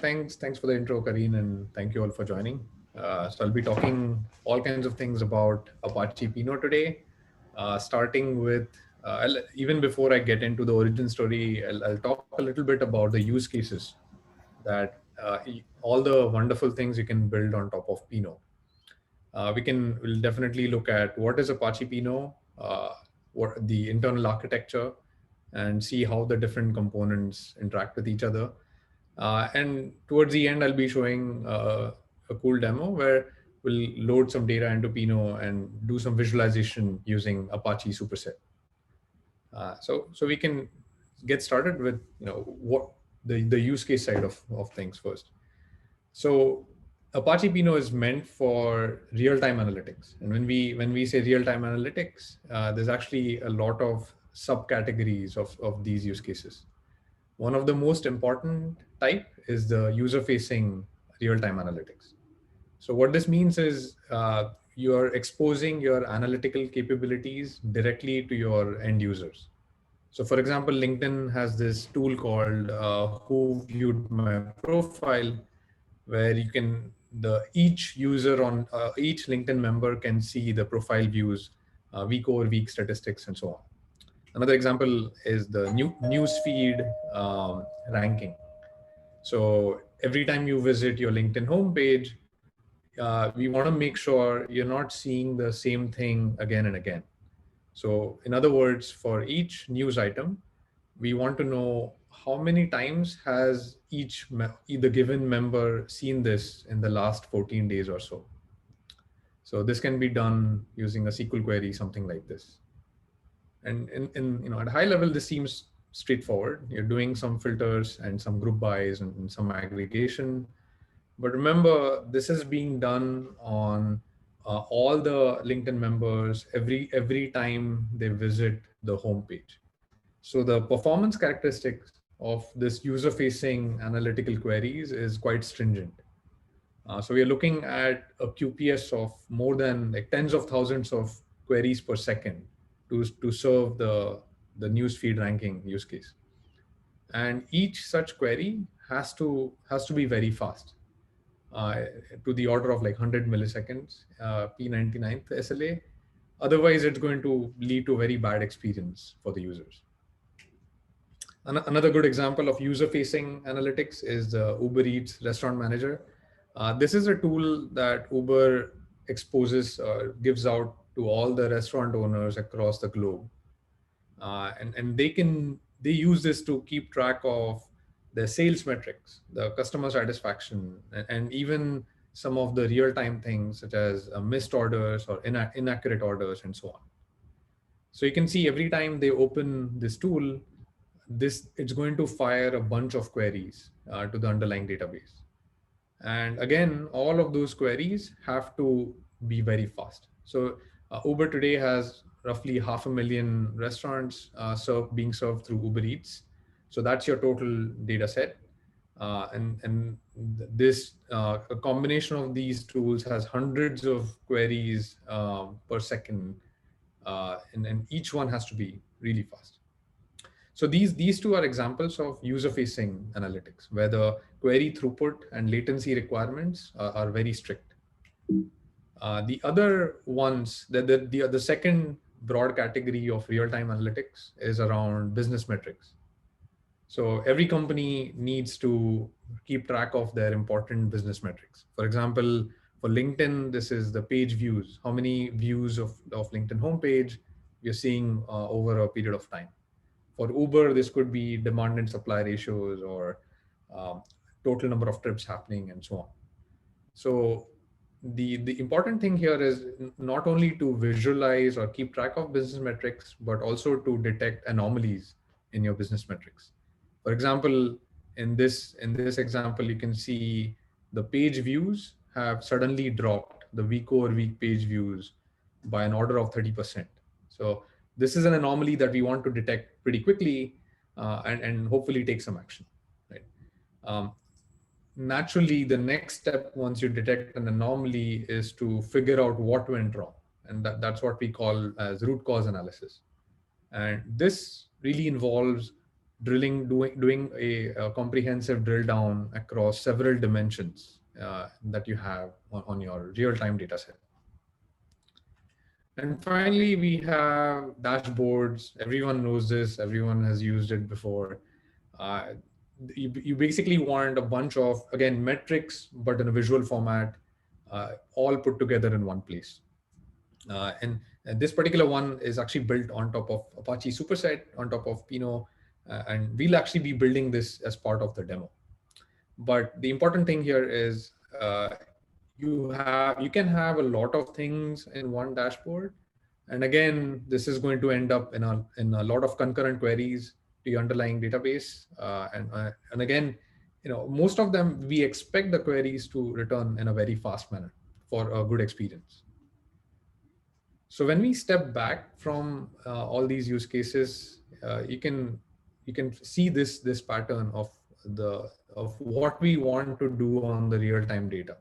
Thanks for the intro, Kareen, and thank you all for joining. So I'll be talking all kinds of things about Apache Pinot today, starting with, even before I get into the origin story, I'll talk a little bit about the use cases that all the wonderful things you can build on top of Pinot. We'll definitely look at what is Apache Pinot, what the internal architecture, and see how the different components interact with each other. And towards the end, I'll be showing a cool demo where we'll load some data into Pinot and do some visualization using Apache Superset. So we can get started with what the use case side of things first. So Apache Pinot is meant for real-time analytics. And when we say real-time analytics, there's actually a lot of subcategories of these use cases. One of the most important type is the user-facing real-time analytics. So what this means is you're exposing your analytical capabilities directly to your end users. So for example, LinkedIn has this tool called Who Viewed My Profile, where you can each user on each LinkedIn member can see the profile views, week over week statistics, and so on. Another example is the news feed ranking. So every time you visit your LinkedIn homepage, we want to make sure you're not seeing the same thing again and again. So in other words, for each news item, we want to know how many times has either given member seen this in the last 14 days or so. So this can be done using a SQL query, something like this. And at a high level, this seems straightforward. You're doing some filters and some group bys and some aggregation. But remember, this is being done on all the LinkedIn members every time they visit the homepage. So the performance characteristics of this user-facing analytical queries is quite stringent. So we are looking at a QPS of more than like tens of thousands of queries per second to serve the newsfeed ranking use case. And each such query has to be very fast, to the order of like 100 milliseconds, P99th SLA. Otherwise, it's going to lead to a very bad experience for the users. Another good example of user-facing analytics is the Uber Eats Restaurant Manager. This is a tool that Uber exposes, gives out to all the restaurant owners across the globe, and they use this to keep track of the sales metrics, the customer satisfaction, and even some of the real-time things such as missed orders or inaccurate orders and so on. So you can see every time they open this tool, it's going to fire a bunch of queries to the underlying database. And again, all of those queries have to be very fast. So Uber today has roughly 500,000 restaurants being served through Uber Eats. So that's your total data set. And this a combination of these tools has hundreds of queries per second, and each one has to be really fast. So these two are examples of user-facing analytics, where the query throughput and latency requirements are very strict. The other ones, the second broad category of real-time analytics is around business metrics. So every company needs to keep track of their important business metrics. For example, for LinkedIn, this is the page views. How many views of LinkedIn homepage you're seeing over a period of time. For Uber, this could be demand and supply ratios or total number of trips happening and so on. So the important thing here is not only to visualize or keep track of business metrics, but also to detect anomalies in your business metrics. For example, in this example, you can see the page views have suddenly dropped, the week over week page views, by an order of 30%. So this is an anomaly that we want to detect pretty quickly and hopefully take some action. Right? Naturally, the next step once you detect an anomaly is to figure out what went wrong. And that's what we call as root cause analysis. And this really involves doing a comprehensive drill down across several dimensions that you have on your real-time data set. And finally, we have dashboards. Everyone knows this. Everyone has used it before. Uh, you basically want a bunch of, again, metrics, but in a visual format, all put together in one place. And this particular one is actually built on top of Apache Superset, on top of Pinot, and we'll actually be building this as part of the demo. But the important thing here is you can have a lot of things in one dashboard, and again, this is going to end up in a lot of concurrent queries to your underlying database, and again, most of them we expect the queries to return in a very fast manner for a good experience. So when we step back from all these use cases, you can see this pattern of what we want to do on the real-time data.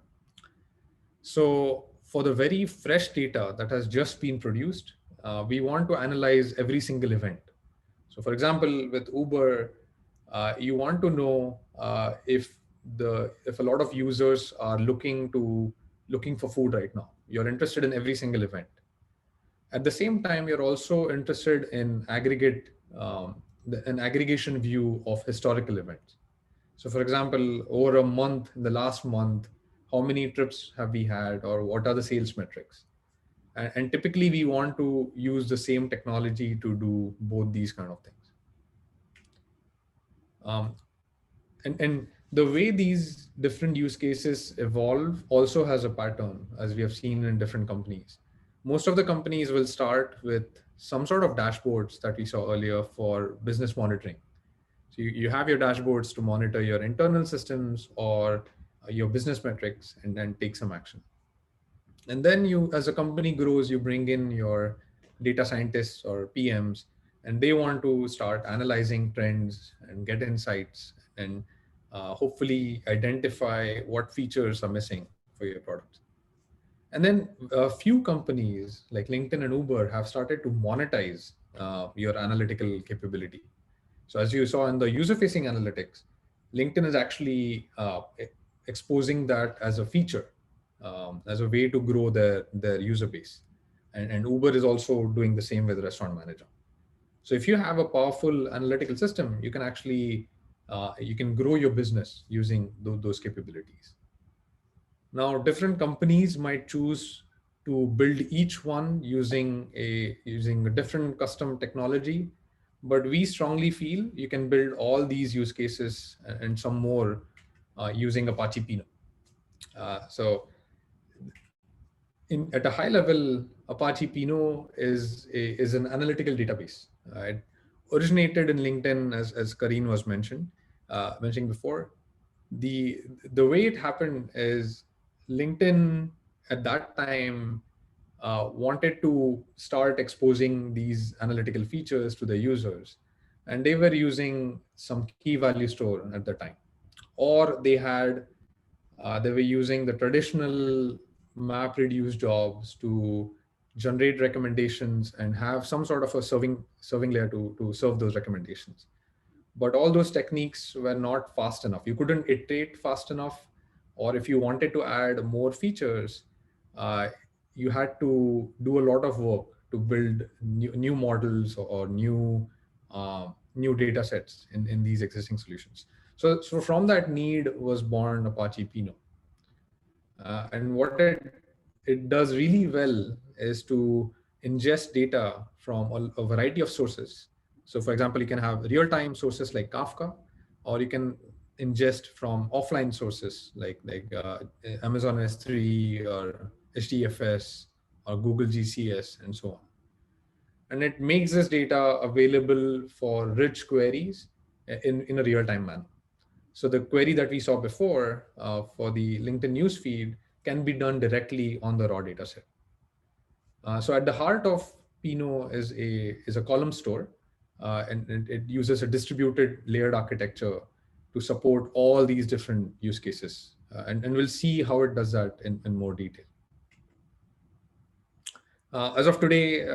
So for the very fresh data that has just been produced, we want to analyze every single event. So for example, with Uber, you want to know if a lot of users are looking for food right now. You're interested in every single event. At the same time, you're also interested in an aggregation view of historical events. So for example, over a month, in the last month, how many trips have we had, or what are the sales metrics? And typically we want to use the same technology to do both these kind of things. And the way these different use cases evolve also has a pattern, as we have seen in different companies. Most of the companies will start with some sort of dashboards that we saw earlier for business monitoring. So you have your dashboards to monitor your internal systems or your business metrics, and then take some action. And then you, as a company grows, you bring in your data scientists or PMs, and they want to start analyzing trends and get insights, and hopefully identify what features are missing for your products. And then a few companies like LinkedIn and Uber have started to monetize your analytical capability. So as you saw in the user-facing analytics, LinkedIn is actually exposing that as a feature, as a way to grow their user base. And Uber is also doing the same with Restaurant Manager. So if you have a powerful analytical system, you can actually you can grow your business using those capabilities. Now, different companies might choose to build each one using a different custom technology, but we strongly feel you can build all these use cases and some more using Apache Pinot. So at a high level, Apache Pinot is an analytical database. It originated in LinkedIn, as Kareen was mentioning before. The way it happened is LinkedIn at that time wanted to start exposing these analytical features to the users, and they were using some key value store at the time, or they were using the traditional map reduce jobs to generate recommendations and have some sort of a serving layer to serve those recommendations. But all those techniques were not fast enough. You couldn't iterate fast enough, or if you wanted to add more features, you had to do a lot of work to build new models or new data sets in these existing solutions. So from that need was born Apache Pinot. And what it does really well is to ingest data from a variety of sources. So for example, you can have real-time sources like Kafka, or you can ingest from offline sources like Amazon S3 or HDFS or Google GCS and so on. And it makes this data available for rich queries in a real-time manner. So the query that we saw before for the LinkedIn newsfeed can be done directly on the raw data set. So at the heart of Pinot is a column store, and it uses a distributed layered architecture to support all these different use cases. And we'll see how it does that in more detail. As of today,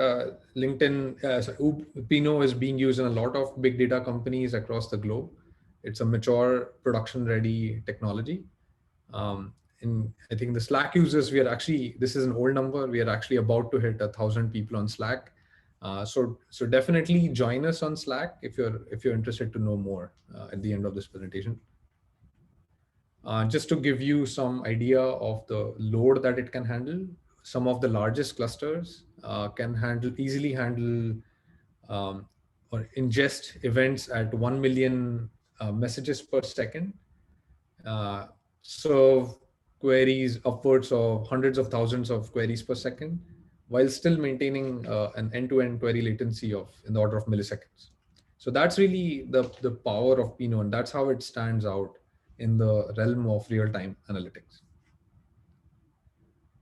Pinot is being used in a lot of big data companies across the globe. It's a mature production-ready technology. And I think the Slack users, we are actually, this is an old number. We are actually about to hit 1,000 people on Slack. So definitely join us on Slack if you're interested to know more at the end of this presentation. Just to give you some idea of the load that it can handle, some of the largest clusters can easily handle um, or ingest events at 1 million messages per second, uh, serve queries upwards of hundreds of thousands of queries per second, while still maintaining an end-to-end query latency of in the order of milliseconds. So that's really the power of Pinot, and that's how it stands out in the realm of real-time analytics.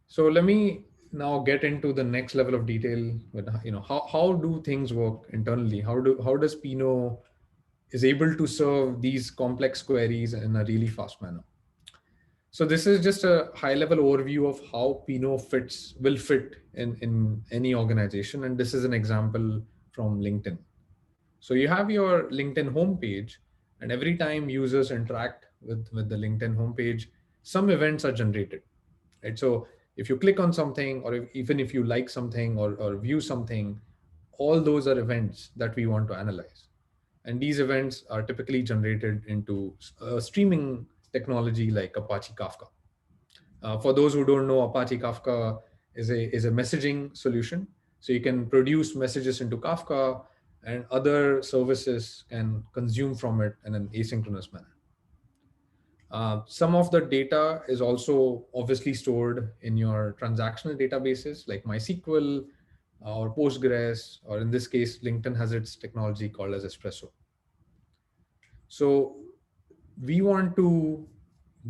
So let me now get into the next level of detail with how do things work internally? How does Pinot is able to serve these complex queries in a really fast manner? So this is just a high level overview of how Pinot will fit in any organization. And this is an example from LinkedIn. So you have your LinkedIn homepage, and every time users interact with the LinkedIn homepage, some events are generated, right? So if you click on something, or even if you like something or view something, all those are events that we want to analyze. And these events are typically generated into a streaming technology like Apache Kafka. For those who don't know, Apache Kafka is a messaging solution. So you can produce messages into Kafka, and other services can consume from it in an asynchronous manner. Some of the data is also obviously stored in your transactional databases like MySQL or Postgres, or in this case, LinkedIn has its technology called as Presto. So we want to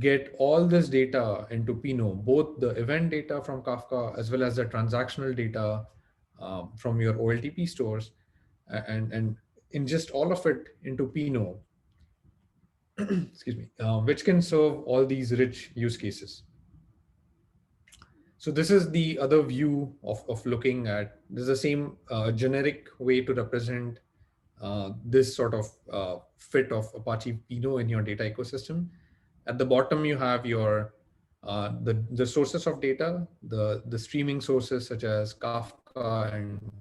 get all this data into Pinot, both the event data from Kafka as well as the transactional data from your OLTP stores, and ingest all of it into Pinot, excuse me, which can serve all these rich use cases. So this is the other view of looking at, this is the same generic way to represent this sort of fit of Apache Pinot in your data ecosystem. At the bottom, you have your the sources of data, the streaming sources such as Kafka and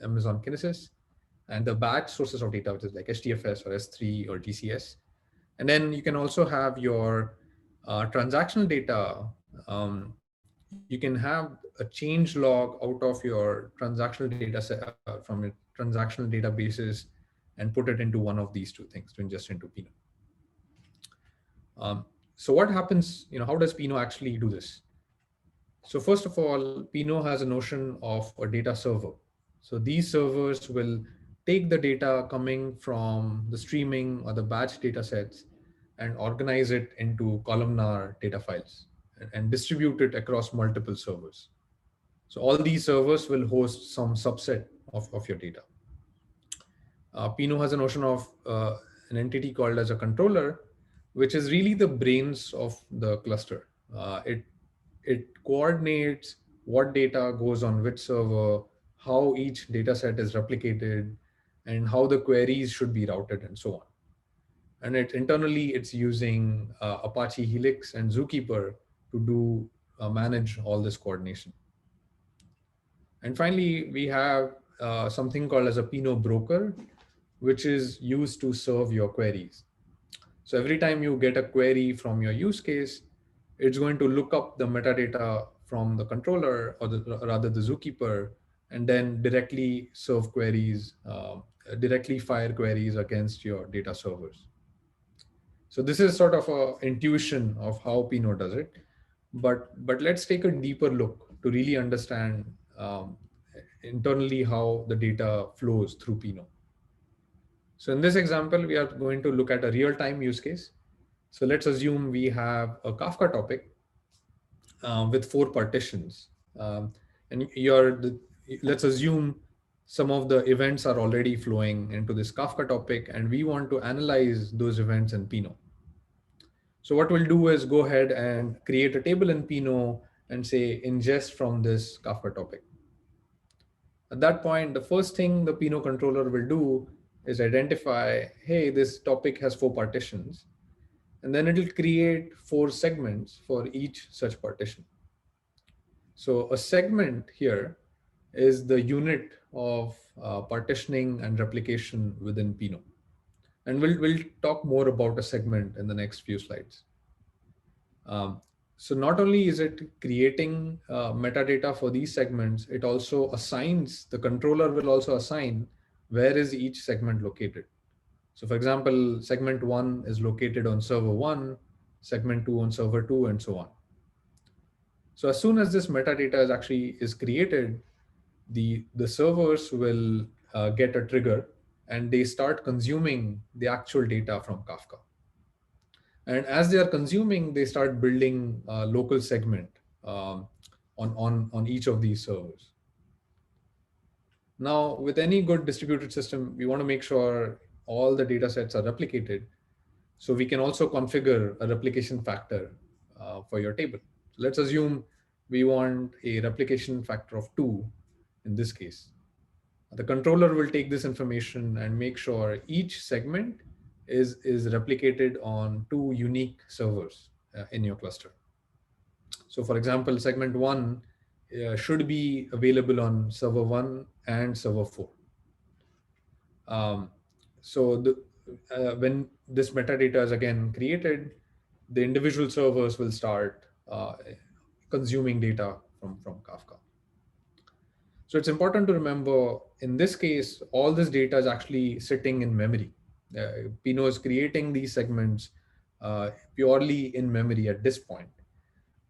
Amazon Kinesis, and the batch sources of data, which is like HDFS or S3 or TCS. And then you can also have your transactional data. You can have a change log out of your transactional data set from your transactional databases and put it into one of these two things to ingest into Pinot. So what happens, how does Pinot actually do this? So first of all, Pinot has a notion of a data server. So these servers will take the data coming from the streaming or the batch data sets and organize it into columnar data files and distribute it across multiple servers. So all these servers will host some subset of your data. Pinot has a notion of an entity called as a controller, which is really the brains of the cluster. It coordinates what data goes on which server, how each data set is replicated, and how the queries should be routed, and so on. And internally, it's using Apache Helix and Zookeeper to do manage all this coordination. And finally, we have something called as a Pinot broker, which is used to serve your queries. So every time you get a query from your use case, it's going to look up the metadata from the controller, or rather the Zookeeper, and then directly serve queries, directly fire queries against your data servers. So this is sort of a intuition of how Pinot does it. But let's take a deeper look to really understand internally how the data flows through Pinot. So in this example, we are going to look at a real-time use case. So let's assume we have a Kafka topic with 4 partitions. And let's assume some of the events are already flowing into this Kafka topic, and we want to analyze those events in Pinot. So what we'll do is go ahead and create a table in Pinot and say ingest from this Kafka topic. At that point, the first thing the Pinot controller will do is identify, hey, this topic has 4 partitions, and then it'll create 4 segments for each such partition. So a segment here is the unit of partitioning and replication within Pinot. And we'll talk more about a segment in the next few slides. Um, so not only is it creating metadata for these segments, it also assigns, the controller will also assign where is each segment located. So for example, segment 1 is located on server 1, segment 2 on server 2, and so on. So as soon as this metadata is created, the servers will get a trigger and they start consuming the actual data from Kafka. And as they are consuming, they start building a local segment on each of these servers. Now, with any good distributed system, we want to make sure all the data sets are replicated. So we can also configure a replication factor for your table. So let's assume we want a replication factor of 2 in this case. The controller will take this information and make sure each segment is replicated on 2 unique servers in your cluster. So for example, segment 1 should be available on server 1 and server 4. When this metadata is again created, the individual servers will start consuming data from Kafka. So it's important to remember, in this case, all this data is actually sitting in memory. Pinot is creating these segments purely in memory at this point.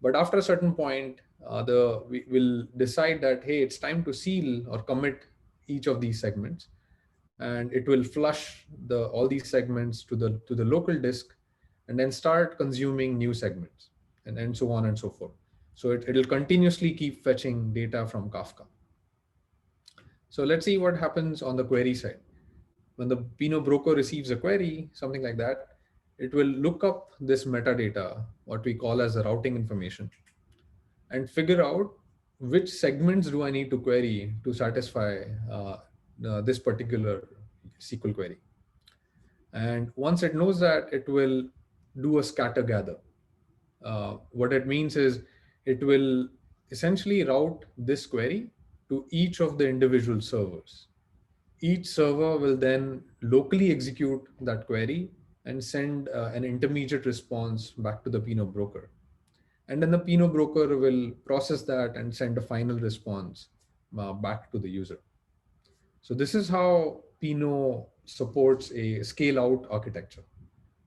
But after a certain point, we will decide that, hey, it's time to seal or commit each of these segments. And it will flush all these segments to the local disk and then start consuming new segments and so on and so forth. So it'll continuously keep fetching data from Kafka. So let's see what happens on the query side. When the Pinot broker receives a query, something like that, it will look up this metadata, what we call as the routing information, and figure out which segments do I need to query to satisfy this particular SQL query. And once it knows that, it will do a scatter gather. What it means is it will essentially route this query to each of the individual servers. Each server will then locally execute that query and send an intermediate response back to the Pinot broker. And then the Pinot broker will process that and send a final response back to the user. So this is how Pinot supports a scale out architecture.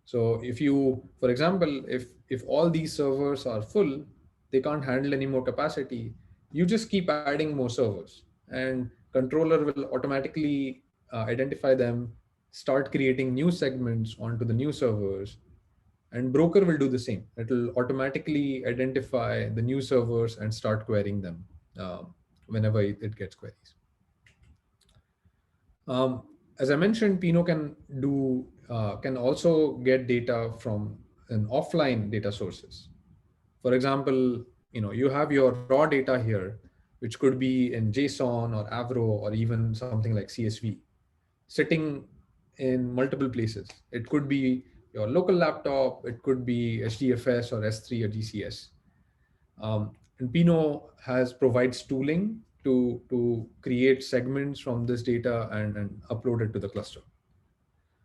So if you, for example, if all these servers are full, they can't handle any more capacity, you just keep adding more servers, and controller will automatically identify them, start creating new segments onto the new servers, and broker will do the same. It will automatically identify the new servers and start querying them whenever it gets queries. As I mentioned, Pinot can also get data from an offline data sources. For example, you have your raw data here, which could be in JSON or Avro or even something like CSV, sitting in multiple places. It could be your local laptop, it could be HDFS or S3 or GCS. And Pinot provides tooling to create segments from this data and upload it to the cluster.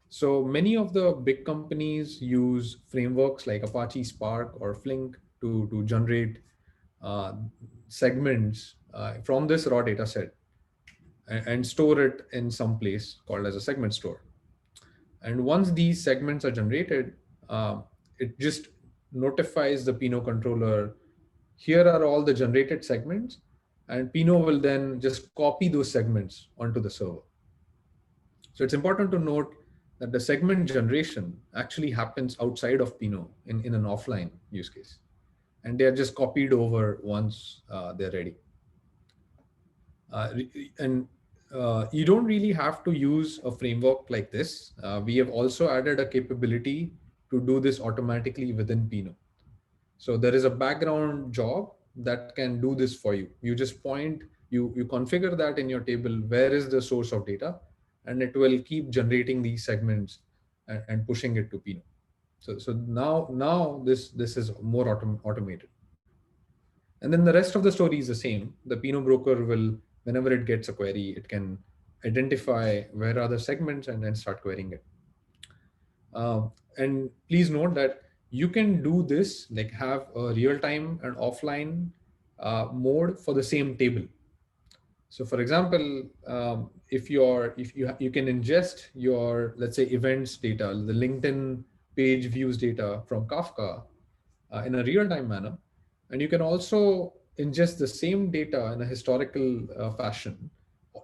So many of the big companies use frameworks like Apache Spark or Flink to generate segments from this raw data set and store it in some place called as a segment store. And once these segments are generated, it just notifies the Pinot controller, here are all the generated segments, and Pinot will then just copy those segments onto the server. So it's important to note that the segment generation actually happens outside of Pinot in an offline use case. And they are just copied over once they're ready. You don't really have to use a framework like this. We have also added a capability to do this automatically within Pinot. So there is a background job that can do this for you. You just point you configure that in your table, where is the source of data, and it will keep generating these segments and pushing it to Pinot. So now this is more automated. And then the rest of the story is the same. The Pinot broker will, whenever it gets a query, it can identify where are the segments and then start querying it. And please note that you can do this, like have a real time and offline mode for the same table. So for example, if you can ingest your, let's say, events data, the LinkedIn page views data from Kafka in a real time manner, and you can also ingest the same data in a historical fashion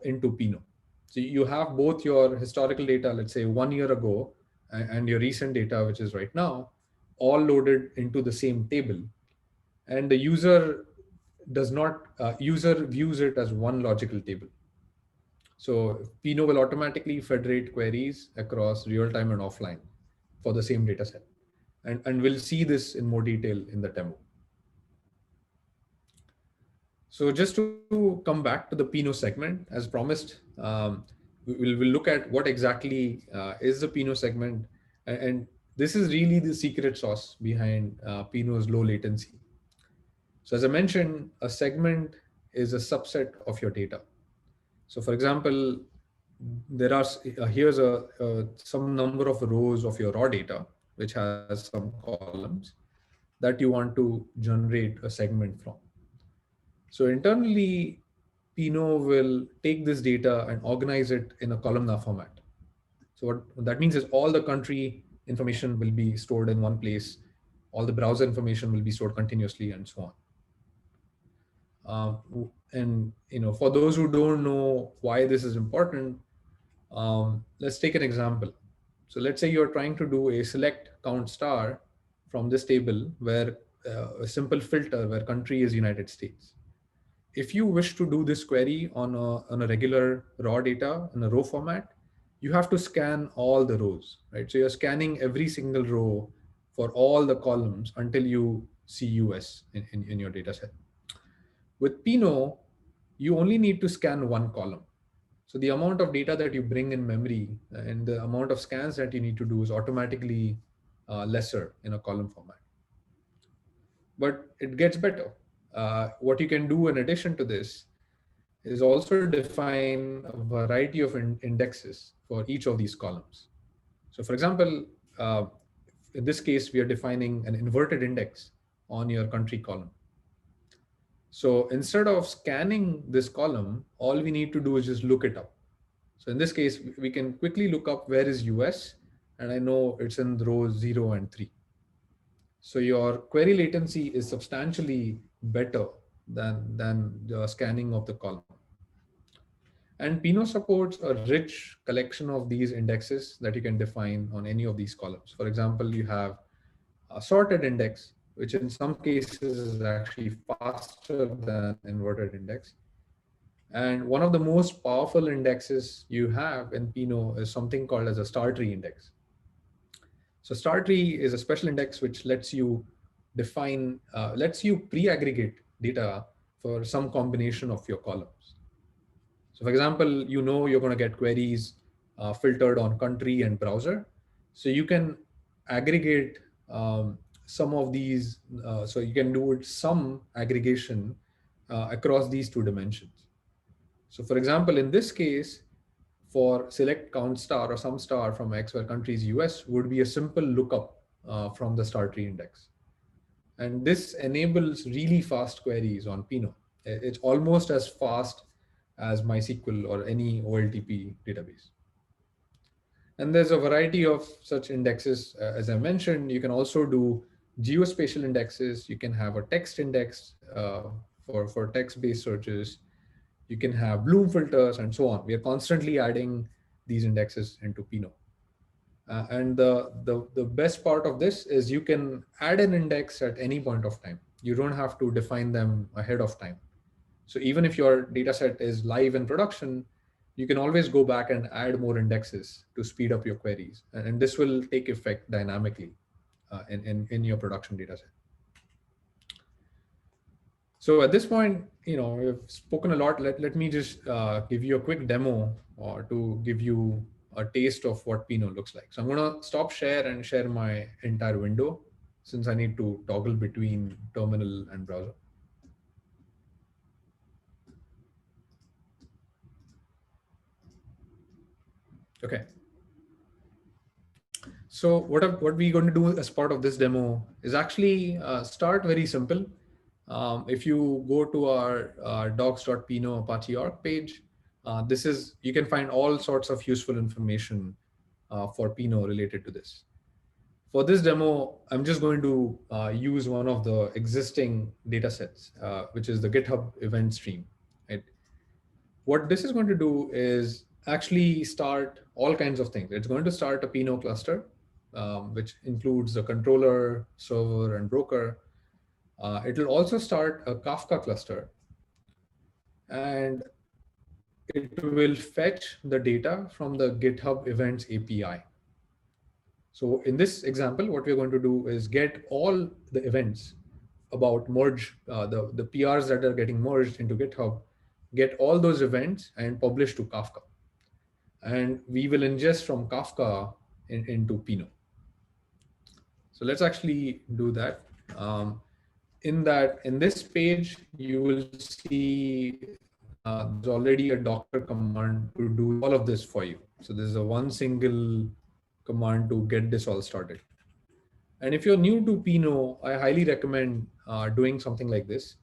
into Pinot. So you have both your historical data, let's say 1 year ago, and your recent data, which is right now, all loaded into the same table. And the user does not, user views it as one logical table. So Pinot will automatically federate queries across real time and offline for the same data set. And we'll see this in more detail in the demo. So just to come back to the Pinot segment, as promised, we'll look at what exactly is the Pinot segment. And this is really the secret sauce behind Pinot's low latency. So as I mentioned, a segment is a subset of your data. So for example, there are here's some number of rows of your raw data, which has some columns that you want to generate a segment from. So internally, Pinot will take this data and organize it in a columnar format. So what that means is all the country information will be stored in one place, all the browser information will be stored continuously, and so on. And for those who don't know why this is important, let's take an example. So let's say you're trying to do a select count star from this table where a simple filter where country is United States. If you wish to do this query on a regular raw data in a row format, you have to scan all the rows, right? So you're scanning every single row for all the columns until you see US in your data set. With Pinot, you only need to scan one column. So the amount of data that you bring in memory and the amount of scans that you need to do is automatically lesser in a column format. But it gets better. What you can do in addition to this is also define a variety of indexes for each of these columns. So for example, in this case, we are defining an inverted index on your country column. So instead of scanning this column, all we need to do is just look it up. So in this case, we can quickly look up where is US, and I know it's in rows 0 and 3. So your query latency is substantially better than the scanning of the column. And Pinot supports a rich collection of these indexes that you can define on any of these columns. For example, you have a sorted index, which in some cases is actually faster than inverted index. And one of the most powerful indexes you have in Pinot is something called as a star tree index. So star tree is a special index which lets you define, lets you pre-aggregate data for some combination of your columns. So for example, you're going to get queries filtered on country and browser. So you can aggregate some of these, so you can do some aggregation across these two dimensions. So for example, in this case, for select count star or some star from X where country is US would be a simple lookup from the star tree index. And this enables really fast queries on Pinot. It's almost as fast as MySQL or any OLTP database. And there's a variety of such indexes. As I mentioned, you can also do geospatial indexes. You can have a text index for text-based searches. You can have Bloom filters and so on. We are constantly adding these indexes into Pinot. And the best part of this is you can add an index at any point of time. You don't have to define them ahead of time. So even if your data set is live in production, you can always go back and add more indexes to speed up your queries. And this will take effect dynamically in your production data set. So at this point, we've spoken a lot. Let me just give you a quick demo or to give you a taste of what Pinot looks like. So I'm going to stop share and share my entire window since I need to toggle between terminal and browser. Okay. So what we're going to do as part of this demo is actually start very simple. If you go to our docs.pino Apache org page, you can find all sorts of useful information for Pinot related to this. For this demo, I'm just going to use one of the existing data sets, which is the GitHub event stream. Right? What this is going to do is actually start all kinds of things. It's going to start a Pinot cluster, which includes the controller, server, and broker. It will also start a Kafka cluster, and it will fetch the data from the GitHub Events API. So in this example, what we're going to do is get all the events about merge, the PRs that are getting merged into GitHub, get all those events and publish to Kafka. And we will ingest from Kafka into Pinot. So let's actually do that. In this page, you will see there's already a Docker command to do all of this for you. So there's a one single command to get this all started. And if you're new to Pinot, I highly recommend doing something like this.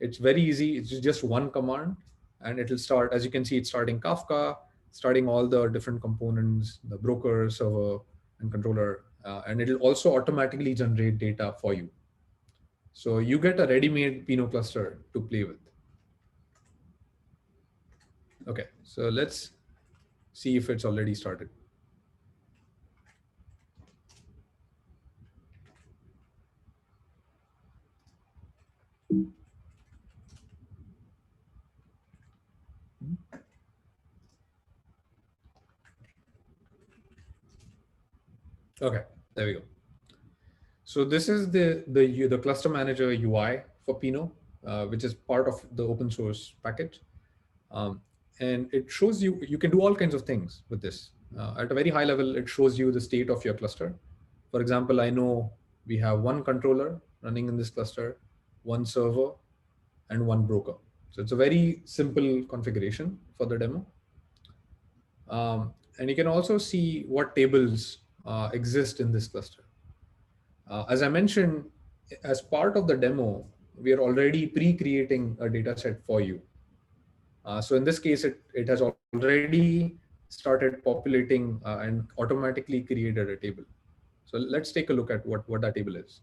It's very easy. It's just one command, and it'll start, as you can see, it's starting Kafka, starting all the different components, the broker, server, and controller, and it'll also automatically generate data for you. So you get a ready-made Pinot cluster to play with. Okay, so let's see if it's already started. Okay, there we go. So this is the cluster manager UI for Pinot, which is part of the open source package. And it shows you can do all kinds of things with this. At a very high level, it shows you the state of your cluster. For example, I know we have one controller running in this cluster, one server, and one broker. So it's a very simple configuration for the demo. And you can also see what tables exist in this cluster. As I mentioned, as part of the demo, we are already pre-creating a data set for you. So in this case, it has already started populating and automatically created a table. So let's take a look at what that table is.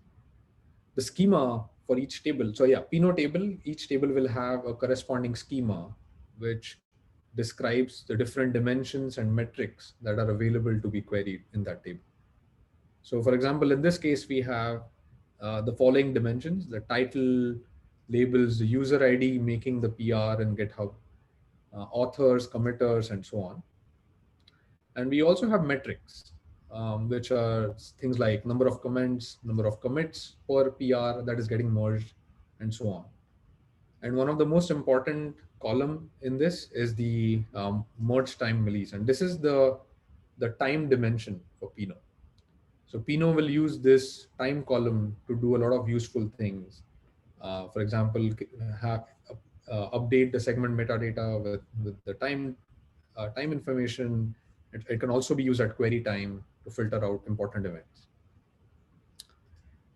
The schema for each table. So yeah, Pinot table, each table will have a corresponding schema, which describes the different dimensions and metrics that are available to be queried in that table. So for example, in this case, we have the following dimensions: the title, labels, the user ID making the PR in GitHub, authors, committers, and so on. And we also have metrics, which are things like number of comments, number of commits per PR that is getting merged, and so on. And one of the most important column in this is the merge time millis. And this is the time dimension for Pinot. So Pinot will use this time column to do a lot of useful things. For example, update the segment metadata with the time information. It can also be used at query time to filter out important events.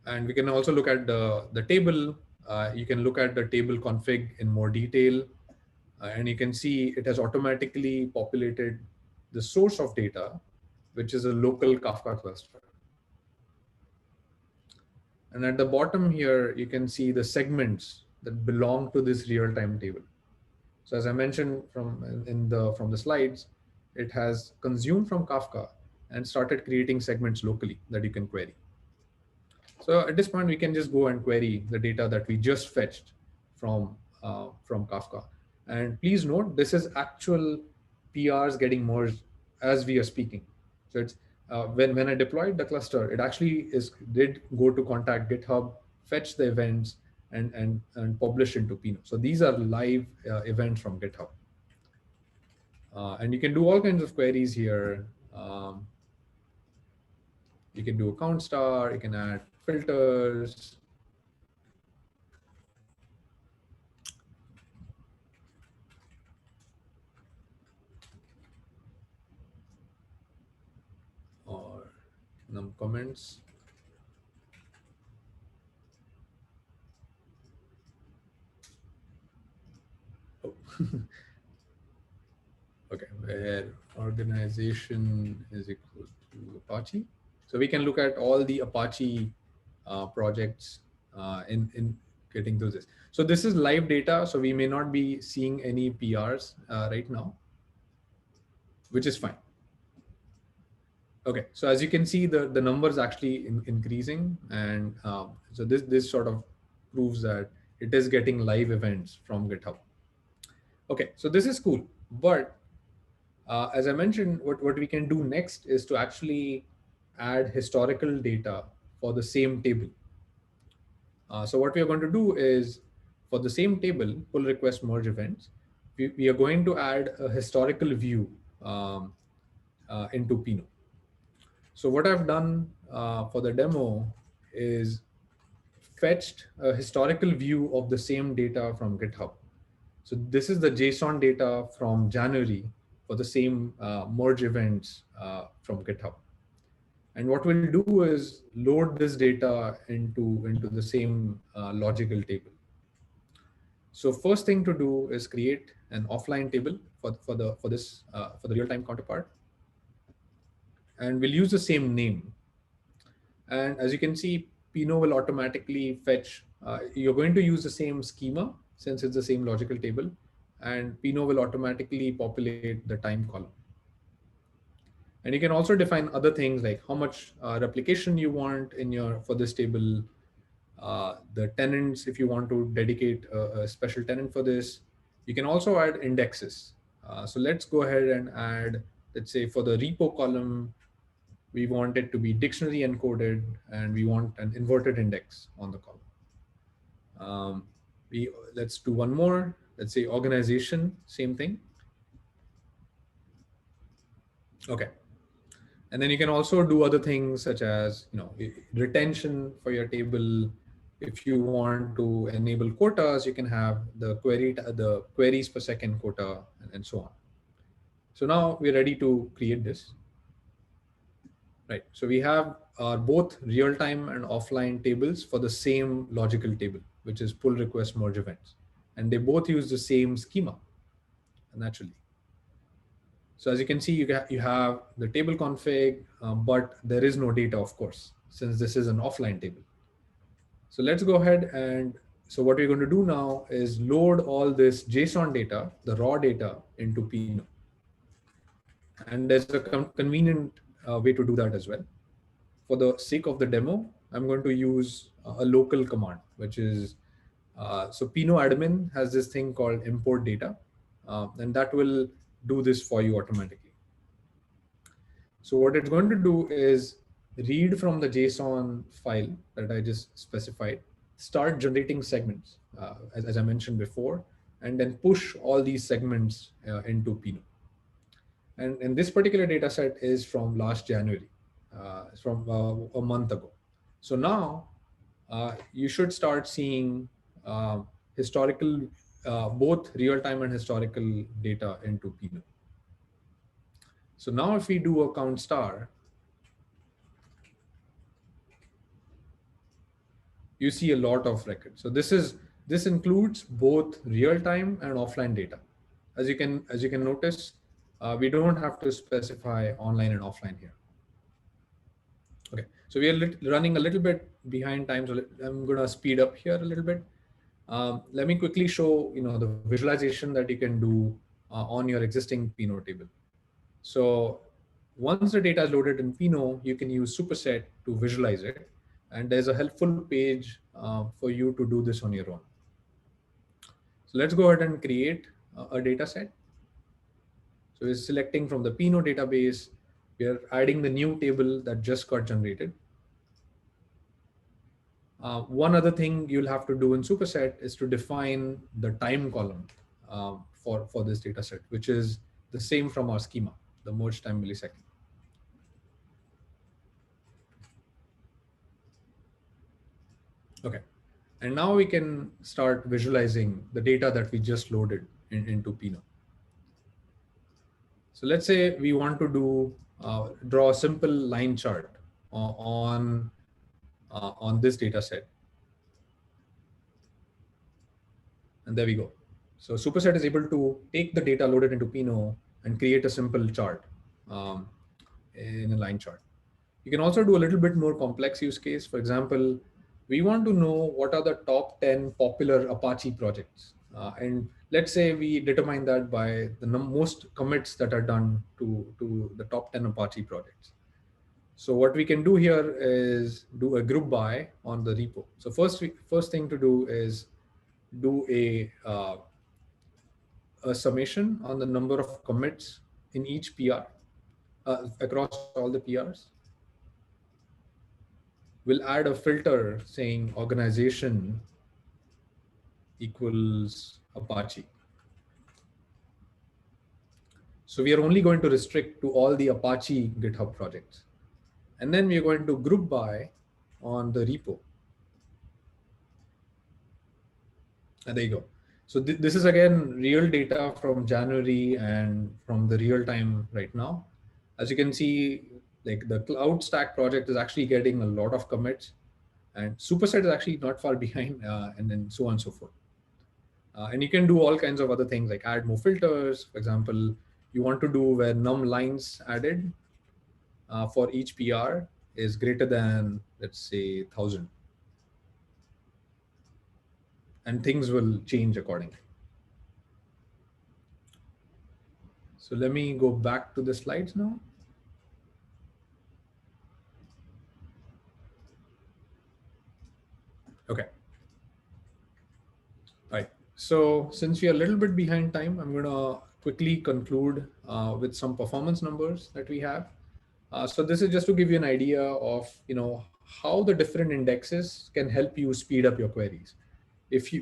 And we can also look at the table. You can look at the table config in more detail. And you can see it has automatically populated the source of data, which is a local Kafka cluster. And at the bottom here, you can see the segments that belong to this real-time table. So as I mentioned from the slides, it has consumed from Kafka and started creating segments locally that you can query. So at this point, we can just go and query the data that we just fetched from Kafka. And please note, this is actual PRs getting merged as we are speaking. So it's when I deployed the cluster, it actually did go to contact GitHub, fetch the events, and published into Pinot. So these are live events from GitHub. And you can do all kinds of queries here. You can do a count star, you can add filters. Or num comments. Oh. Okay, where organization is equal to Apache. So we can look at all the Apache projects in getting through this. So this is live data, so we may not be seeing any PRs right now, which is fine. Okay, so as you can see, the numbers actually increasing, and so this sort of proves that it is getting live events from GitHub. Okay, so this is cool, but as I mentioned, what we can do next is to actually add historical data for the same table. So what we are going to do is, for the same table, pull request merge events, we are going to add a historical view into Pinot. So what I've done for the demo is fetched a historical view of the same data from GitHub. So this is the JSON data from January for the same merge events from GitHub. And what we'll do is load this data into the same logical table. So first thing to do is create an offline table for the real-time counterpart, and we'll use the same name. And as you can see, Pinot will automatically fetch. You're going to use the same schema since it's the same logical table, and Pinot will automatically populate the time column. And you can also define other things like how much replication you want for this table, the tenants, if you want to dedicate a special tenant for this. You can also add indexes. So let's go ahead and add, let's say for the repo column, we want it to be dictionary encoded, and we want an inverted index on the column. Let's do one more. Let's say organization, same thing. Okay. And then you can also do other things such as, retention for your table. If you want to enable quotas, you can have the queries per second quota, and so on. So now we're ready to create this. Right. So we have both real-time and offline tables for the same logical table, which is pull request merge events. And they both use the same schema, naturally. So as you can see, you have the table config, but there is no data, of course, since this is an offline table. So let's go ahead, and so what we're going to do now is load all this JSON data, the raw data, into Pinot. And there's a convenient way to do that as well. For the sake of the demo, I'm going to use a local command, which is, so Pinot admin has this thing called import data, and that will do this for you automatically. So what it's going to do is read from the JSON file that I just specified, start generating segments, as I mentioned before, and then push all these segments into Pinot. And this particular data set is from last January, from a month ago. So now you should start seeing historical, both real-time and historical data into Pinot. So now if we do a count star, you see a lot of records. So this includes both real-time and offline data. As you can notice, we don't have to specify online and offline here. Okay, so we are running a little bit behind time, so I'm going to speed up here a little bit. Let me quickly show the visualization that you can do on your existing Pinot table. So once the data is loaded in Pinot, you can use Superset to visualize it, and there's a helpful page for you to do this on your own. So let's go ahead and create a data set. So we're selecting from the Pinot database. We are adding the new table that just got generated. One other thing you'll have to do in Superset is to define the time column for this data set, which is the same from our schema, the merge time millisecond. Okay, and now we can start visualizing the data that we just loaded into Pinot. So let's say we want to draw a simple line chart on this data set. And there we go. So Superset is able to take the data loaded into Pinot and create a simple chart in a line chart. You can also do a little bit more complex use case. For example, we want to know what are the top 10 popular Apache projects. And let's say we determine that by the most commits that are done to the top 10 Apache projects. So what we can do here is do a group by on the repo. So first thing to do is do a summation on the number of commits in each PR across all the PRs. We'll add a filter saying organization equals Apache. So we are only going to restrict to all the Apache GitHub projects. And then we're going to group by on the repo. And there you go. So this is again real data from January and from the real time right now. As you can see, like the Cloud Stack project is actually getting a lot of commits, and Superset is actually not far behind, and then so on and so forth. And you can do all kinds of other things like add more filters. For example, you want to do where num lines added for each PR is greater than, let's say, 1,000. And things will change accordingly. So let me go back to the slides now. Okay. Right. So since we are a little bit behind time, I'm going to quickly conclude with some performance numbers that we have. So this is just to give you an idea of how the different indexes can help you speed up your queries.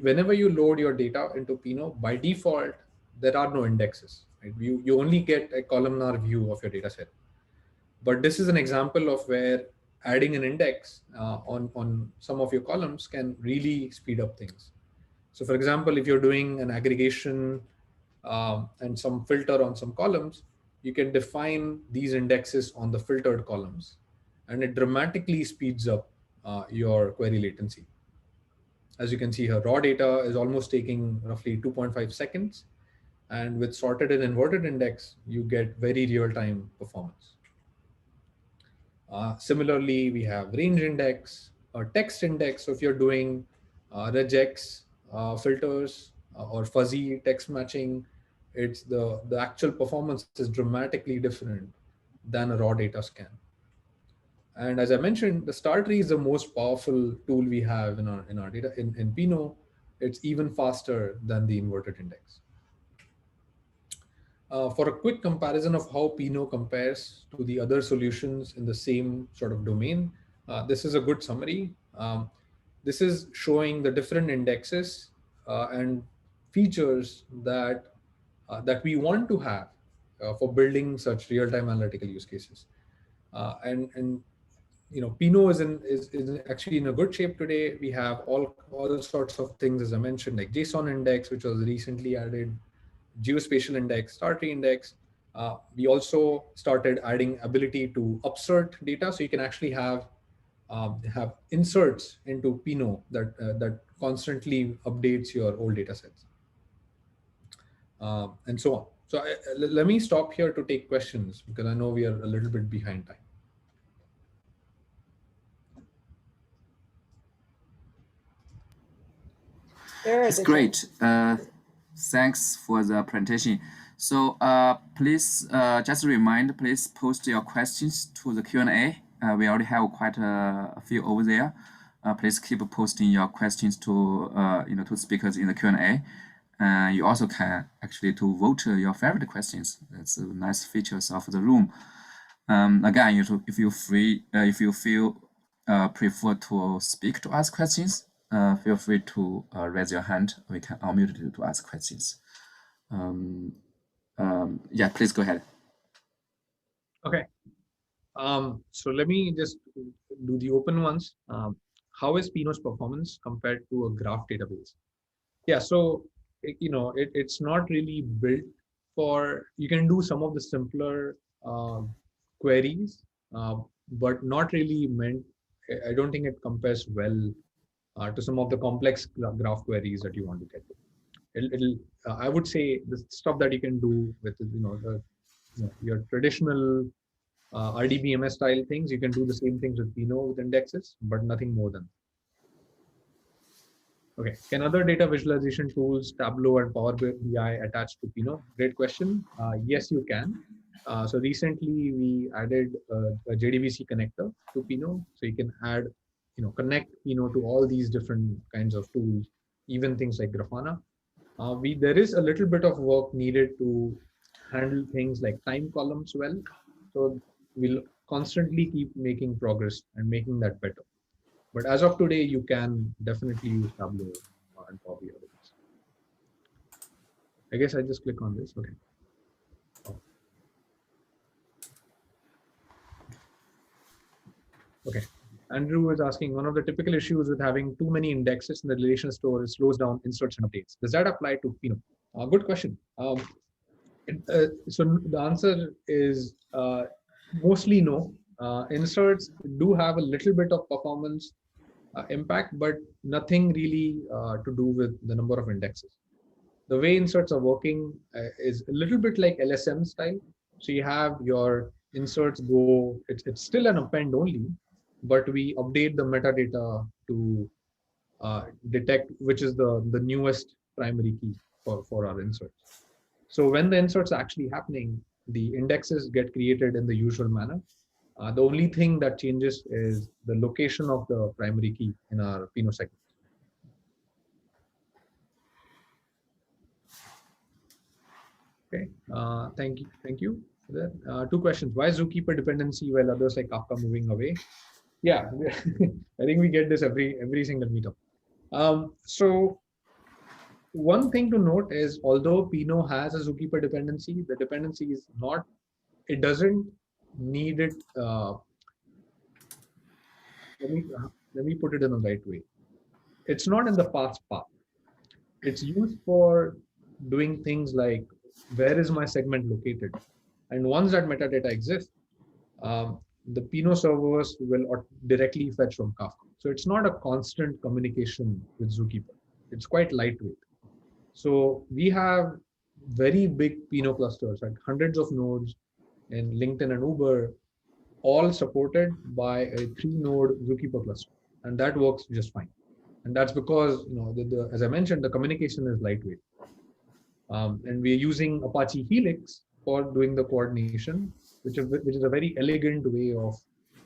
Whenever you load your data into Pinot, by default, there are no indexes. Right? You only get a columnar view of your data set. But this is an example of where adding an index on some of your columns can really speed up things. So for example, if you're doing an aggregation and some filter on some columns, you can define these indexes on the filtered columns, and it dramatically speeds up your query latency. As you can see here, raw data is almost taking roughly 2.5 seconds. And with sorted and inverted index, you get very real-time performance. Similarly, we have range index or text index. So if you're doing regex filters or fuzzy text matching, it's the actual performance is dramatically different than a raw data scan. And as I mentioned, the star tree is the most powerful tool we have in our data. In Pinot, it's even faster than the inverted index. For a quick comparison of how Pinot compares to the other solutions in the same sort of domain, this is a good summary. This is showing the different indexes and features that we want to have for building such real-time analytical use cases. And Pinot is actually in a good shape today. We have all sorts of things, as I mentioned, like JSON index, which was recently added, geospatial index, star tree index. We also started adding ability to upsert data, so you can actually have inserts into Pinot that constantly updates your old data sets, and so on. So let me stop here to take questions because I know we are a little bit behind time. It's great. Thanks for the presentation. So please just remind, please post your questions to the Q&A. We already have quite a few over there. Please keep posting your questions to to speakers in the Q&A. You also can actually to vote your favorite questions. That's a nice features of the room. Again, if you feel prefer to speak to ask questions, feel free to raise your hand. We can unmute you to ask questions. Yeah, please go ahead. Okay. So let me just do the open ones. How is Pinot's performance compared to a graph database? Yeah, so it's not really built for. You can do some of the simpler queries, but not really meant. I don't think it compares well to some of the complex graph queries that you want to get to. I would say the stuff that you can do with your traditional RDBMS style things. You can do the same things with Pinot with indexes, but nothing more than. Okay. Can other data visualization tools, Tableau and Power BI, attach to Pinot? Great question. Yes, you can. So recently we added a JDBC connector to Pinot, so you can add, connect Pinot to all these different kinds of tools, even things like Grafana. There is a little bit of work needed to handle things like time columns well. So we'll constantly keep making progress and making that better. But as of today, you can definitely use Tableau and Power BI. I guess I just click on this. Okay. Okay. Andrew is asking, one of the typical issues with having too many indexes in the relational store is slows down inserts and updates. Does that apply to Pinot? Good question. So the answer is mostly no. Inserts do have a little bit of performance impact, but nothing really to do with the number of indexes. The way inserts are working is a little bit like LSM style. So you have your inserts go, it's still an append only, but we update the metadata to detect which is the newest primary key for our inserts. So when the inserts are actually happening, the indexes get created in the usual manner. The only thing that changes is the location of the primary key in our Pinot segment. Okay, thank you for that. Two questions. Why is Zookeeper dependency while others like Kafka moving away? Yeah, I think we get this every single meetup. So one thing to note is, although Pinot has a Zookeeper dependency, the dependency is not. It doesn't need it. Let me put it in the right way. It's not in the fast path. It's used for doing things like, where is my segment located? And once that metadata exists, the Pinot servers will directly fetch from Kafka. So it's not a constant communication with Zookeeper. It's quite lightweight. So we have very big Pinot clusters, like hundreds of nodes in LinkedIn and Uber, all supported by a 3-node Zookeeper cluster. And that works just fine. And that's because, as I mentioned, the communication is lightweight. And we're using Apache Helix for doing the coordination, which is a very elegant way of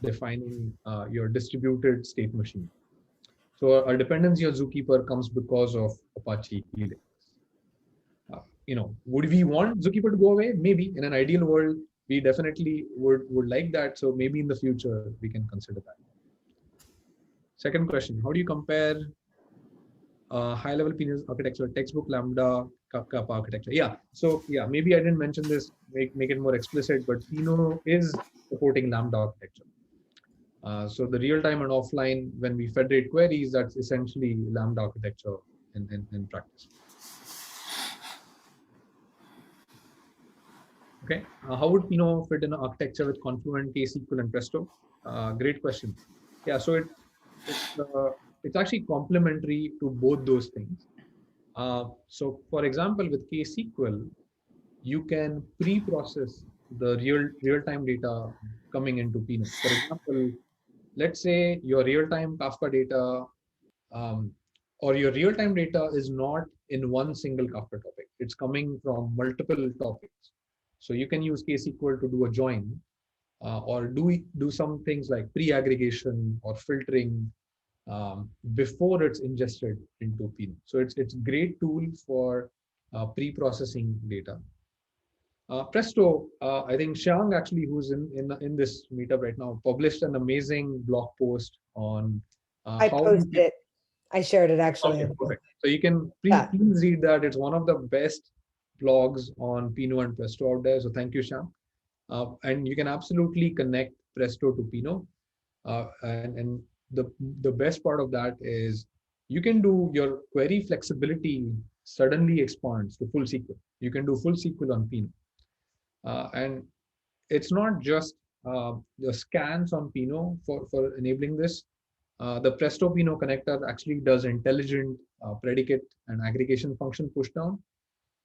defining your distributed state machine. So our dependency on Zookeeper comes because of Apache Helix. Would we want Zookeeper to go away? Maybe. In an ideal world, we definitely would like that. So maybe in the future, we can consider that. Second question, how do you compare high-level Pinot architecture, textbook Lambda, Kafka architecture? Yeah, so yeah, maybe I didn't mention this, make it more explicit, but Pinot is supporting Lambda architecture. So the real-time and offline, when we federate queries, that's essentially Lambda architecture in practice. Okay, how would Pinot fit in an architecture with Confluent, KSQL, and Presto? Great question. Yeah, so it's actually complementary to both those things. So for example, with KSQL, you can pre-process the real-time data coming into Pinot. For example, let's say your real-time Kafka data or your real-time data is not in one single Kafka topic. It's coming from multiple topics. So you can use KSQL to do a join or do some things like pre-aggregation or filtering before it's ingested into Pinot. So it's a great tool for pre-processing data. Presto, I think Xiang actually, who's in this meetup right now, published an amazing blog post on I how you posted can. it. I shared it actually. Okay, perfect. So you can Yeah. please read that. It's one of the best blogs on Pinot and Presto out there. So thank you, Xiang. And you can absolutely connect Presto to Pinot. And the best part of that is you can do your query flexibility suddenly expands to full SQL. You can do full SQL on Pinot. And it's not just the scans on Pinot for enabling this. The Presto Pinot connector actually does intelligent predicate and aggregation function pushdown.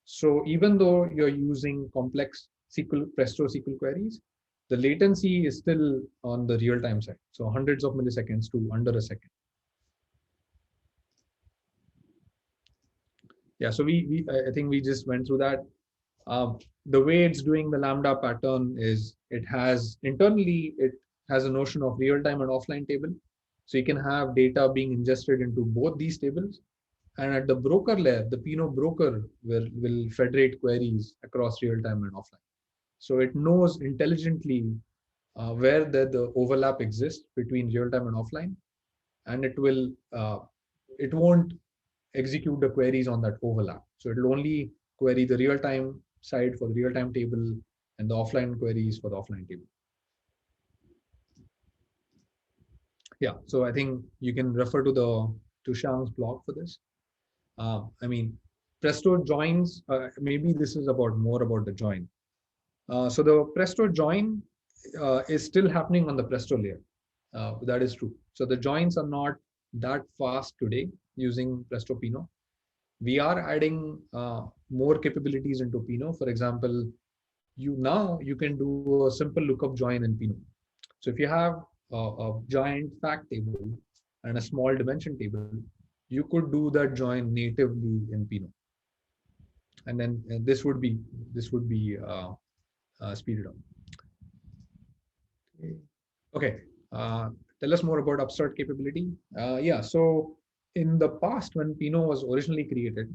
So even though you're using complex SQL, Presto SQL queries, the latency is still on the real-time side. So hundreds of milliseconds to under a second. Yeah, so I think we just went through that. The way it's doing the Lambda pattern is it has a notion of real-time and offline table. So you can have data being ingested into both these tables. And at the broker layer, the Pinot broker will federate queries across real-time and offline. So it knows intelligently where the overlap exists between real-time and offline, and it won't execute the queries on that overlap. So it'll only query the real-time side for the real-time table and the offline queries for the offline table. Yeah, so I think you can refer to Xiang's blog for this. I mean, Presto joins, maybe this is more about the join. So the Presto join is still happening on the Presto layer. That is true. So the joins are not that fast today using Presto Pinot. We are adding more capabilities into Pinot. For example, you can do a simple lookup join in Pinot. So if you have a giant fact table and a small dimension table, you could do that join natively in Pinot, and then this would be speeded up. Okay, tell us more about upstart capability. Yeah, so in the past when Pinot was originally created,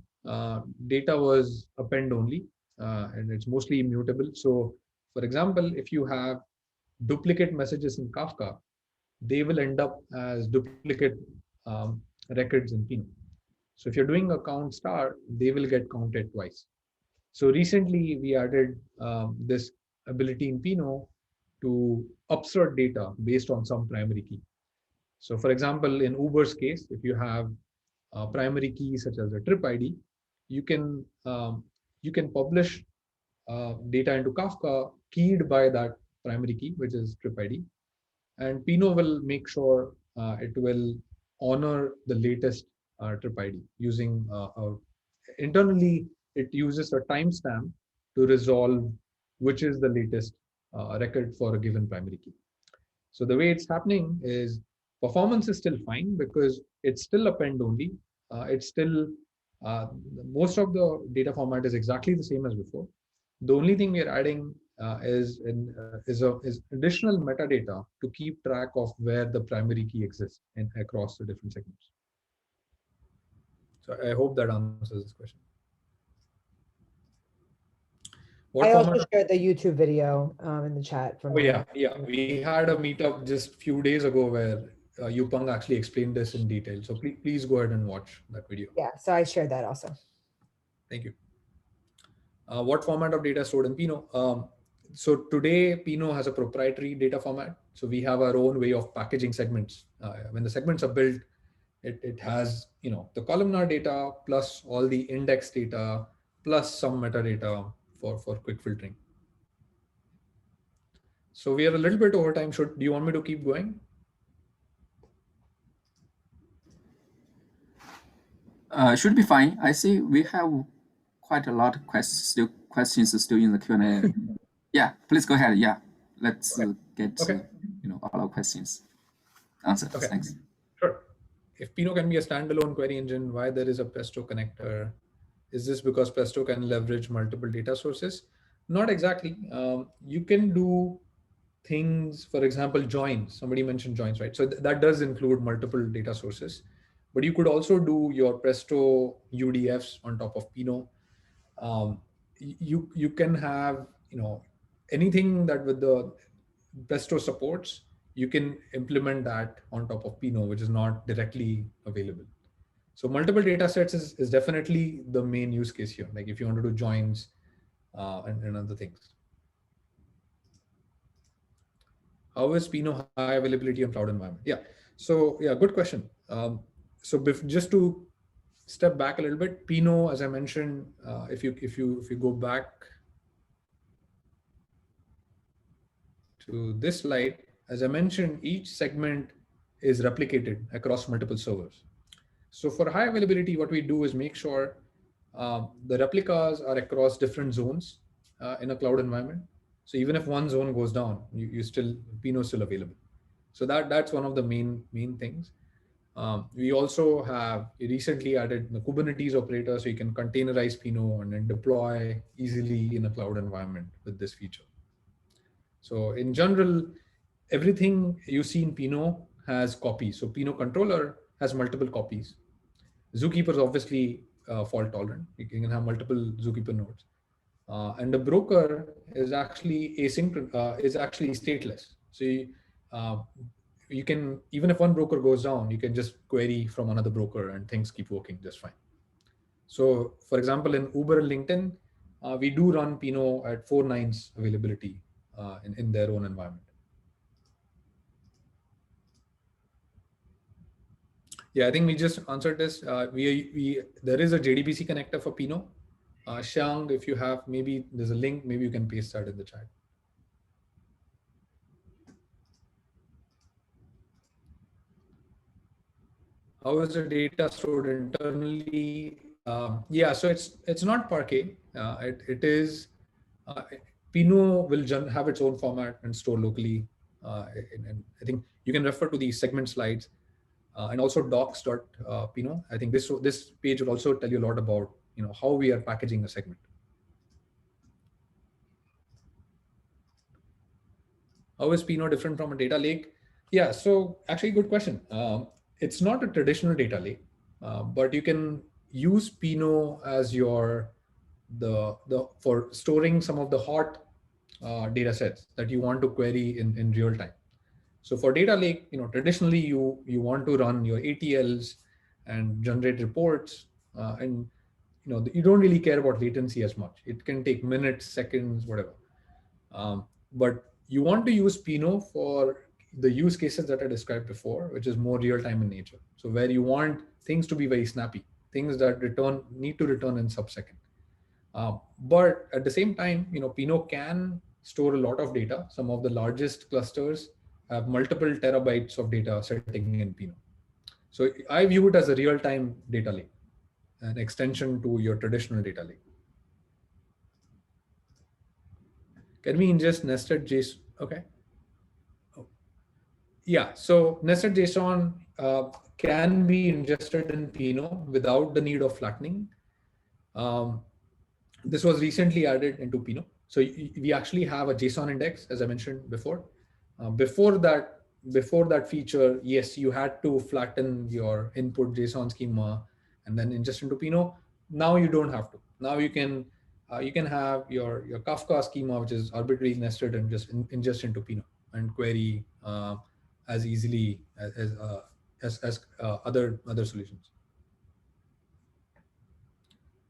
data was append only, and it's mostly immutable. So for example, if you have duplicate messages in Kafka, they will end up as duplicate um, records in Pinot. So if you're doing a count star, they will get counted twice. So recently we added this ability in Pinot to upsert data based on some primary key. So for example, in Uber's case, if you have a primary key such as a trip ID, you can publish data into Kafka keyed by that primary key, which is trip ID. And Pinot will make sure it will honor the latest trip ID using internally, it uses a timestamp to resolve which is the latest record for a given primary key. So the way it's happening is performance is still fine because it's still append only. It's still most of the data format is exactly the same as before. The only thing we are adding is additional metadata to keep track of where the primary key exists across the different segments. So I hope that answers this question. I also shared the YouTube video in the chat. Oh yeah. We had a meetup just a few days ago where Yupang actually explained this in detail. So please go ahead and watch that video. Yeah, so I shared that also. Thank you. What format of data is stored in Pinot? So today Pinot has a proprietary data format. So we have our own way of packaging segments. When the segments are built, it has the columnar data plus all the index data plus some metadata for quick filtering. So we are a little bit over time. Do you want me to keep going? Should be fine. I see we have quite a lot of questions still in the Q&A. Yeah, please go ahead. Yeah, let's get all our questions answered. Okay. Thanks. Sure. If Pinot can be a standalone query engine, why there is a Presto connector? Is this because Presto can leverage multiple data sources? Not exactly. You can do things, for example, joins. Somebody mentioned joins, right? So that does include multiple data sources. But you could also do your Presto UDFs on top of Pinot. You can have anything that with the Presto supports, you can implement that on top of Pinot, which is not directly available. So multiple data sets is definitely the main use case here. Like if you want to do joins and other things. How is Pinot high availability on cloud environment? Yeah. So yeah, good question. Just to step back a little bit, Pinot, as I mentioned, if you go back to this slide, as I mentioned, each segment is replicated across multiple servers. So for high availability, what we do is make sure the replicas are across different zones in a cloud environment. So even if one zone goes down, you still Pinot is still available. So that's one of the main things. We also have recently added the Kubernetes operator, so you can containerize Pinot and then deploy easily in a cloud environment with this feature. So in general, everything you see in Pinot has copies. So Pinot controller has multiple copies. Zookeeper is obviously fault tolerant. You can have multiple Zookeeper nodes. And the broker is actually is actually stateless. So you can, even if one broker goes down, you can just query from another broker and things keep working just fine. So for example, in Uber and LinkedIn, we do run Pinot at 4 nines availability in their own environment. Yeah, I think we just answered this. There is a JDBC connector for Pinot. Xiang, if you have, maybe there's a link, maybe you can paste that in the chat. How is the data stored internally? Yeah, so it's not Parquet. It is Pinot will have its own format and store locally. And I think you can refer to the segment slides and also docs.pinot. I think this page will also tell you a lot about how we are packaging a segment. How is Pinot different from a data lake? Yeah, so actually good question. It's not a traditional data lake, but you can use Pinot as your for storing some of the hot data sets that you want to query in real time. So for data lake, traditionally you want to run your ATLs and generate reports, and you don't really care about latency as much. It can take minutes, seconds, whatever. But you want to use Pinot for the use cases that I described before, which is more real time in nature. So where you want things to be very snappy, things that need to return in sub-second. But at the same time, Pinot can store a lot of data. Some of the largest clusters have multiple terabytes of data sitting in Pinot. So I view it as a real-time data lake, an extension to your traditional data lake. Can we ingest nested JSON? Okay. Oh. Yeah, so nested JSON can be ingested in Pinot without the need of flattening. This was recently added into Pinot. So we actually have a JSON index, as I mentioned before. Before that feature, yes, you had to flatten your input JSON schema and then ingest into Pinot. Now you don't have to. Now you can have your Kafka schema, which is arbitrarily nested, and just ingest into Pinot and query as easily as other solutions.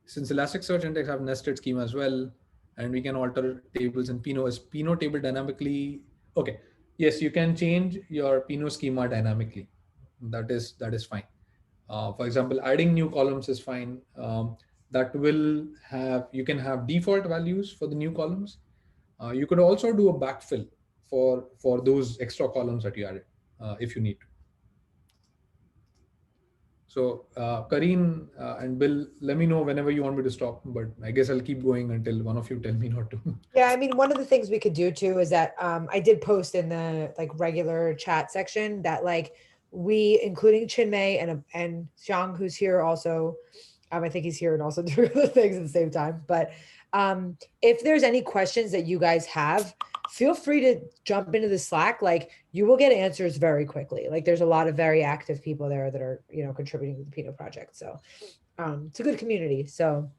Since Elasticsearch Index have nested schema as well, and we can alter tables in Pinot. Is Pinot table dynamically? Okay. Yes, you can change your Pinot schema dynamically. That is fine. For example, adding new columns is fine. That will have, you can have default values for the new columns. You could also do a backfill for those extra columns that you added if you need to. So Kareen and Bill, let me know whenever you want me to stop, but I guess I'll keep going until one of you tell me not to. Yeah, I mean, one of the things we could do too is that I did post in the regular chat section that we, including Chinmay and Xiang, who's here also, I think he's here and also doing the things at the same time. But if there's any questions that you guys have, feel free to jump into the Slack. You will get answers very quickly. There's a lot of very active people there that are, contributing to the Pinot project. So it's a good community. So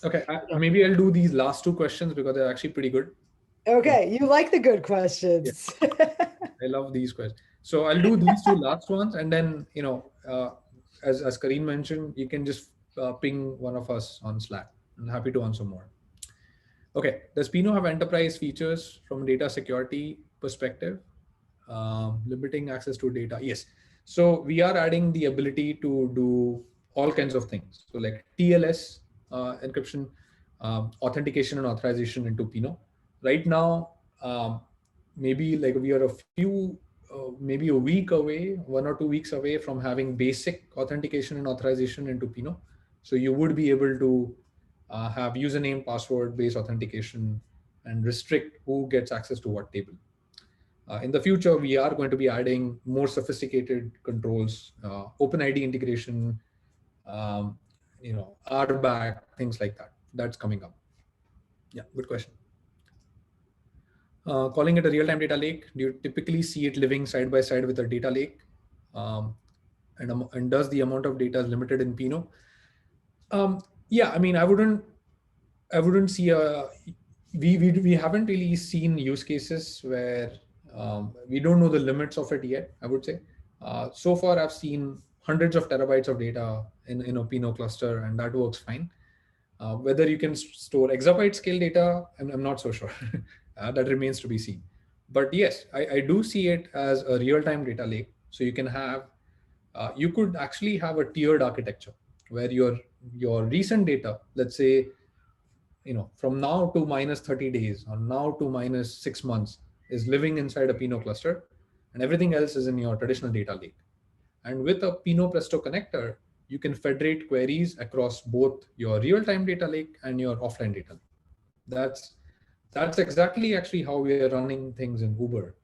Okay, maybe I'll do these last two questions because they're actually pretty good. Okay, you like the good questions. I love these questions. So I'll do these two last ones, and then as Kareen mentioned, you can just ping one of us on Slack. I'm happy to answer more. Okay, does Pinot have enterprise features from data security perspective? Limiting access to data. Yes. So we are adding the ability to do all kinds of things. So like TLS encryption, authentication and authorization into Pinot. Right now, maybe like we are a few, maybe a week away, 1 or 2 weeks away from having basic authentication and authorization into Pinot. So you would be able to have username, password based authentication and restrict who gets access to what table. In the future, we are going to be adding more sophisticated controls, OpenID integration, RBAC, things like that. That's coming up. Yeah, good question. Calling it a real-time data lake, do you typically see it living side by side with a data lake? And does the amount of data is limited in Pinot? Yeah, I mean, I wouldn't see we haven't really seen use cases where we don't know the limits of it yet. I would say so far I've seen hundreds of terabytes of data in a Pinot cluster, and that works fine. Whether you can store exabyte scale data, I'm not so sure. That remains to be seen. But yes, I do see it as a real-time data lake. So you can have, you could actually have a tiered architecture where your recent data, let's say, from now to minus 30 days or now to minus 6 months, is living inside a Pinot cluster, and everything else is in your traditional data lake. And with a Pinot Presto connector, you can federate queries across both your real-time data lake and your offline data lake. That's exactly actually how we are running things in Uber,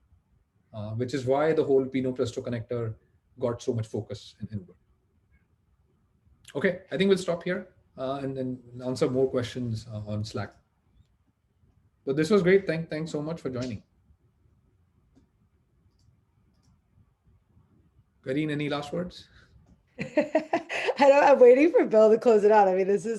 which is why the whole Pinot Presto connector got so much focus in Uber. Okay, I think we'll stop here and then answer more questions on Slack. But this was great. Thanks so much for joining. Kareen, any last words? I'm waiting for Bill to close it out. I mean, this is like.